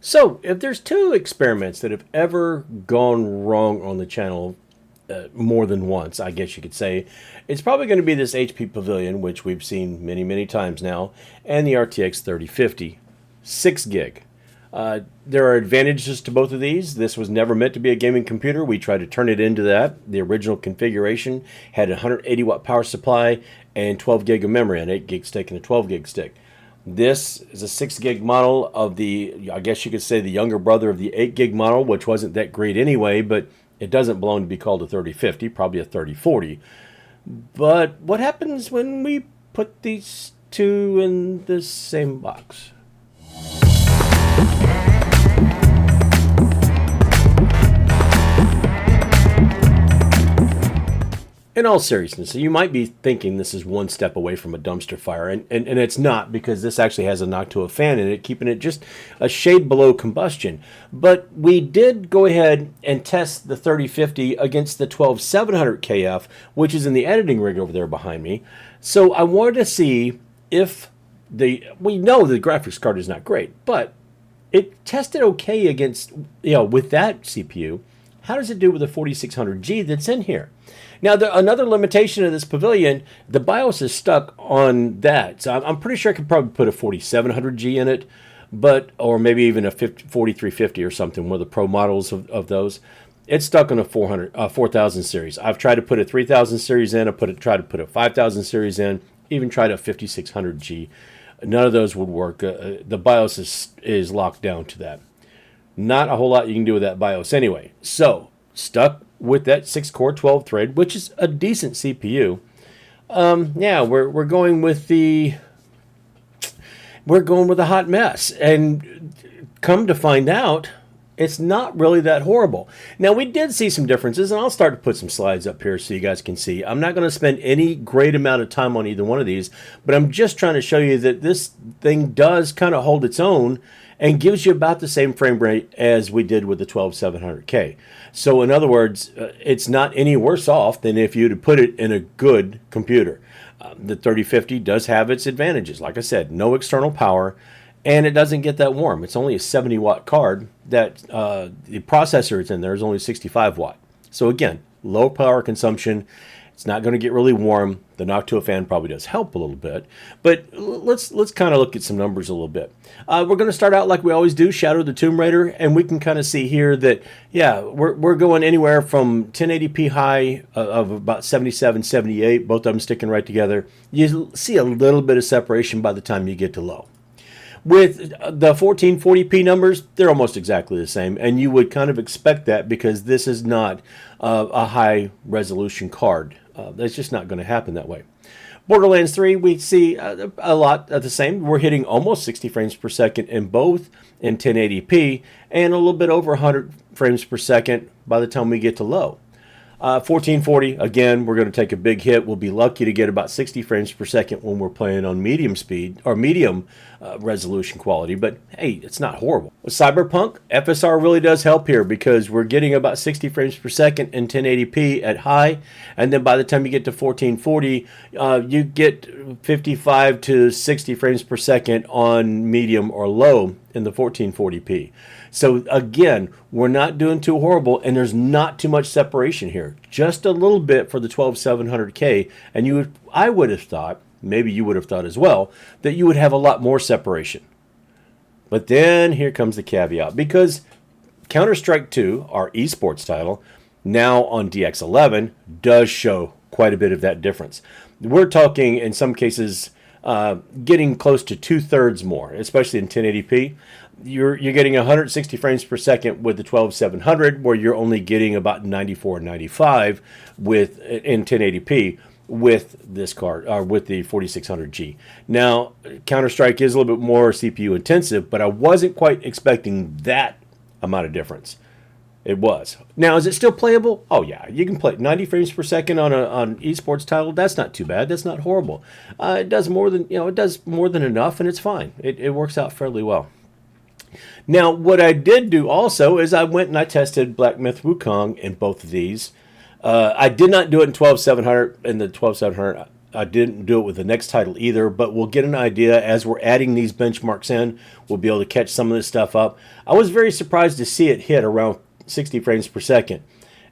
So, if there's two experiments that have ever gone wrong on the channel more than once, I guess you could say, it's probably going to be this HP Pavilion, which we've seen many, many times now, and the RTX 3050, 6 gig. There are advantages to both of these. This was never meant to be a gaming computer. We tried to turn it into that. The original configuration had a 180 watt power supply and 12 gig of memory, an 8 gig stick and a 12 gig stick. This is a 6 gig model of the, I guess you could say, the younger brother of the 8 gig model, which wasn't that great anyway, but it doesn't belong to be called a 3050, probably a 3040. But what happens when we put these two in the same box? In all seriousness, you might be thinking this is one step away from a dumpster fire, and it's not, because this actually has a Noctua fan in it, keeping it just a shade below combustion. But we did go ahead and test the 3050 against the 12700KF, which is in the editing rig over there behind me. So I wanted to see if we know the graphics card is not great, but it tested okay against, with that CPU. How does it do with the 4600G that's in here? Now, another limitation of this Pavilion, the BIOS is stuck on that. So I'm pretty sure I could probably put a 4700G in it, or maybe even a 4350 or something, one of the Pro models of those. It's stuck on a 4000 series. I've tried to put a 3000 series in. Tried to put a 5000 series in. Even tried a 5600G. None of those would work. The BIOS is locked down to that. Not a whole lot you can do with that BIOS anyway. So, stuck with that 6-core 12-thread, which is a decent CPU. Yeah, we're going with the hot mess, and come to find out, it's not really that horrible. Now, we did see some differences, and I'll start to put some slides up here so you guys can see. I'm not going to spend any great amount of time on either one of these, but I'm just trying to show you that this thing does kind of hold its own and gives you about the same frame rate as we did with the 12700K. So in other words, it's not any worse off than if you'd put it in a good computer. The 3050 does have its advantages. Like I said, no external power, and it doesn't get that warm. It's only a 70 watt card. That the processor it's in there is only 65 watt. So again, low power consumption. It's not going to get really warm. The Noctua fan probably does help a little bit. But let's kind of look at some numbers a little bit. We're going to start out like we always do, Shadow of the Tomb Raider, and we can kind of see here that, yeah, we're going anywhere from 1080p high of about 77, 78, both of them sticking right together. You see a little bit of separation by the time you get to low. With the 1440p numbers, they're almost exactly the same, and you would kind of expect that because this is not a high resolution card. That's just not going to happen that way. Borderlands 3, we see a lot of the same. We're hitting almost 60 frames per second in both in 1080p, and a little bit over 100 frames per second by the time we get to low. 1440, again, we're going to take a big hit. We'll be lucky to get about 60 frames per second when we're playing on medium speed or medium resolution quality, but hey, it's not horrible. With Cyberpunk, FSR really does help here because we're getting about 60 frames per second in 1080p at high, and then by the time you get to 1440, you get 55 to 60 frames per second on medium or low in the 1440p. So again, we're not doing too horrible, and there's not too much separation here. Just a little bit for the 12700K, and I would have thought, maybe you would have thought as well, that you would have a lot more separation. But then here comes the caveat, because Counter-Strike 2, our esports title, now on DX11, does show quite a bit of that difference. We're talking, in some cases, getting close to 2/3 more, especially in 1080p. You're getting 160 frames per second with the 12700, where you're only getting about 94, 95 in 1080p with this card, or with the 4600G. Now, Counter-Strike is a little bit more CPU intensive, but I wasn't quite expecting that amount of difference. It was. Now, is it still playable? Oh yeah, you can play 90 frames per second on an esports title. That's not too bad. That's not horrible. It does more than enough, and it's fine. It works out fairly well. Now, what I did do also is I went and I tested Black Myth Wukong in both of these. I did not do it in 12700 in the 12700 I didn't do it with the next title either, but we'll get an idea as we're adding these benchmarks in. We'll be able to catch some of this stuff up. I was very surprised to see it hit around 60 frames per second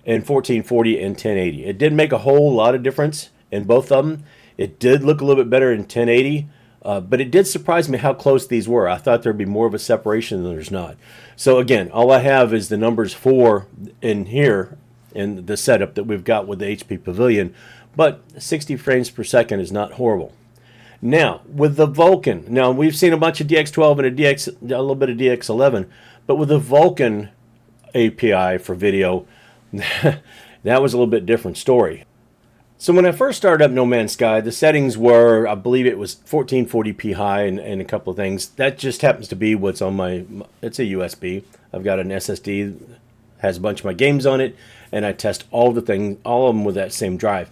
in 1440 and 1080. It didn't make a whole lot of difference in both of them. It did look a little bit better in 1080, but it did surprise me how close these were. I thought there'd be more of a separation than there's not. So again, all I have is the numbers 4 in here in the setup that we've got with the HP Pavilion, but 60 frames per second is not horrible. Now, with the Vulcan, now we've seen a bunch of DX12 and a little bit of DX11, but with the Vulcan API for video, that was a little bit different story. So when I first started up No Man's Sky, the settings were, I believe it was 1440p high and a couple of things. That just happens to be what's on it's a USB. I've got an SSD, has a bunch of my games on it, and I test all of them with that same drive.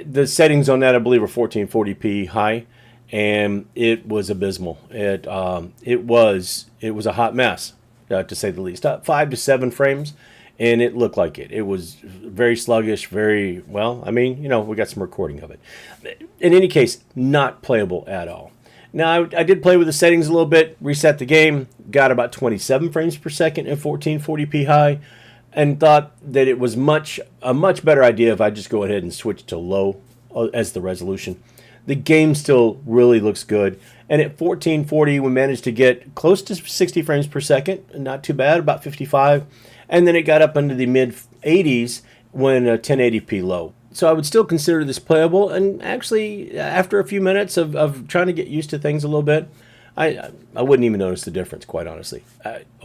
The settings on that, I believe, were 1440p high, and it was abysmal. It was a hot mess, to say the least. 5 to 7 frames, and it looked like it. It was very sluggish, very, well, I mean, we got some recording of it. In any case, not playable at all. Now, I did play with the settings a little bit, reset the game, got about 27 frames per second at 1440p high, and thought that it was a much better idea if I just go ahead and switch to low as the resolution. The game still really looks good, and at 1440 we managed to get close to 60 frames per second, not too bad, about 55, and then it got up into the mid 80s when 1080p low. So I would still consider this playable, and actually after a few minutes of trying to get used to things a little bit, I wouldn't even notice the difference, quite honestly.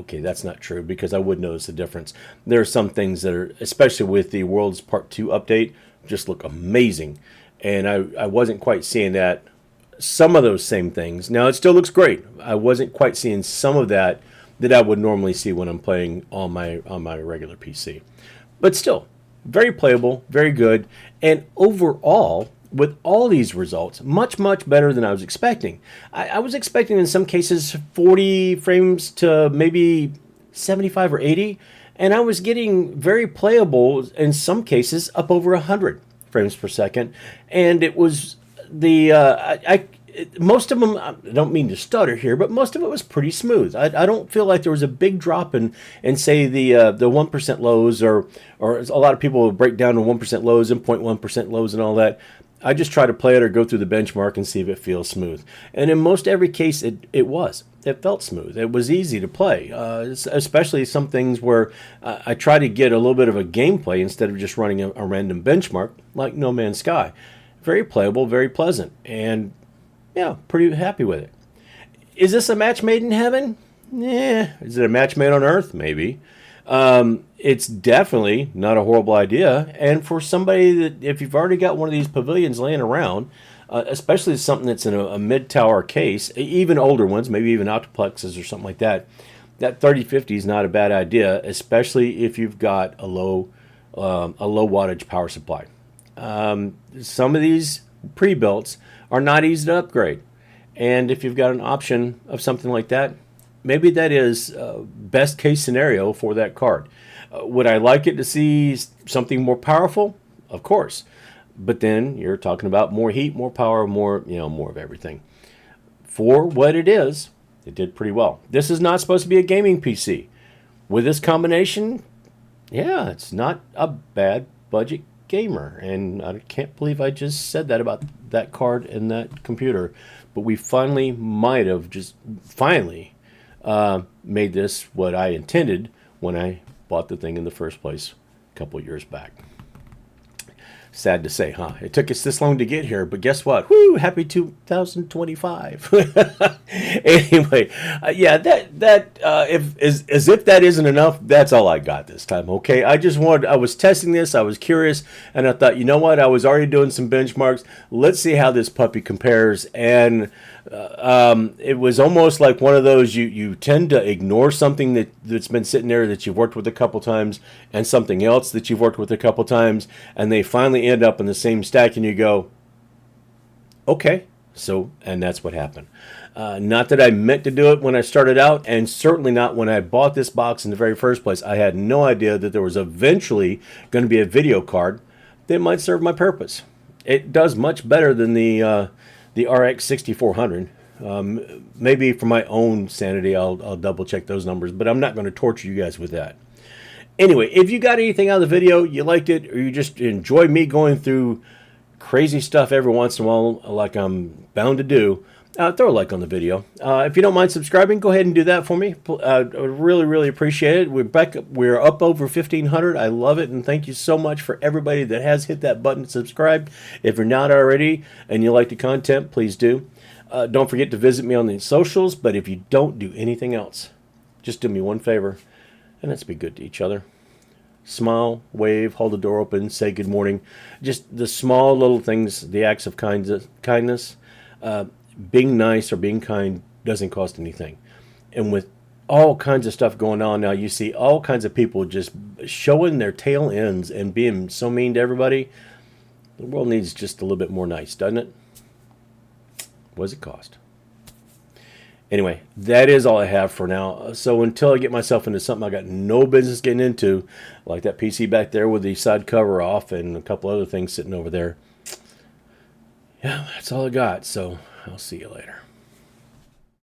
Okay, that's not true, because I would notice the difference. There are some things that are, especially with the World's Part 2 update, just look amazing. And I wasn't quite seeing some of those same things. Now, it still looks great. I wasn't quite seeing some of that I would normally see when I'm playing on my regular PC. But still, very playable, very good. And overall, with all these results, much, much better than I was expecting. I was expecting in some cases 40 frames to maybe 75 or 80, and I was getting very playable in some cases up over 100 frames per second. And it was most of them, I don't mean to stutter here, but most of it was pretty smooth. I don't feel like there was a big drop in say the 1% lows, or a lot of people will break down to 1% lows and 0.1% lows and all that. I just try to play it or go through the benchmark and see if it feels smooth. And in most every case, it was. It felt smooth. It was easy to play, especially some things where I try to get a little bit of a gameplay instead of just running a random benchmark, like No Man's Sky. Very playable, very pleasant, and yeah, pretty happy with it. Is this a match made in heaven? Yeah. Is it a match made on earth? Maybe. It's definitely not a horrible idea. And for somebody that, if you've already got one of these pavilions laying around, especially something that's in a mid-tower case, even older ones, maybe even octoplexes or something like that, that 3050 is not a bad idea, especially if you've got a low wattage power supply. Some of these pre-builts are not easy to upgrade. And if you've got an option of something like that, maybe that is best case scenario for that card. Would I like it to see something more powerful? Of course. But then you're talking about more heat, more power, more of everything. For what it is, it did pretty well. This is not supposed to be a gaming PC. With this combination, yeah, it's not a bad budget gamer. And I can't believe I just said that about that card and that computer. But we finally might have made this what I intended when I bought the thing in the first place a couple years back. Sad to say, huh? It took us this long to get here, but guess what? Woo! Happy 2025. Anyway, yeah, if that isn't enough, that's all I got this time. Okay, I was testing this, I was curious, and I thought, you know what? I was already doing some benchmarks. Let's see how this puppy compares. And it was almost like one of those you tend to ignore something that's been sitting there that you've worked with a couple times, and something else that you've worked with a couple times, and they finally end up in the same stack, and you go, okay. So, and that's what happened. Not that I meant to do it when I started out, and certainly not when I bought this box in the very first place. I had no idea that there was eventually going to be a video card that might serve my purpose. It does much better than the RX 6400. Maybe for my own sanity, I'll double check those numbers, but I'm not going to torture you guys with that. Anyway, if you got anything out of the video, you liked it, or you just enjoy me going through crazy stuff every once in a while, like I'm bound to do, throw a like on the video. If you don't mind subscribing, go ahead and do that for me. I really, really appreciate it. We're up over 1,500. I love it, and thank you so much for everybody that has hit that button to subscribe. If you're not already and you like the content, please do. Don't forget to visit me on the socials, but if you don't do anything else, just do me one favor, and let's be good to each other. Smile, wave, hold the door open, say good morning. Just the small little things, the acts of kindness. Being nice or being kind doesn't cost anything. And with all kinds of stuff going on now, you see all kinds of people just showing their tail ends and being so mean to everybody. The world needs just a little bit more nice, doesn't it? What does it cost? Anyway, that is all I have for now. So until I get myself into something I got no business getting into, like that PC back there with the side cover off and a couple other things sitting over there, yeah, that's all I got. So I'll see you later.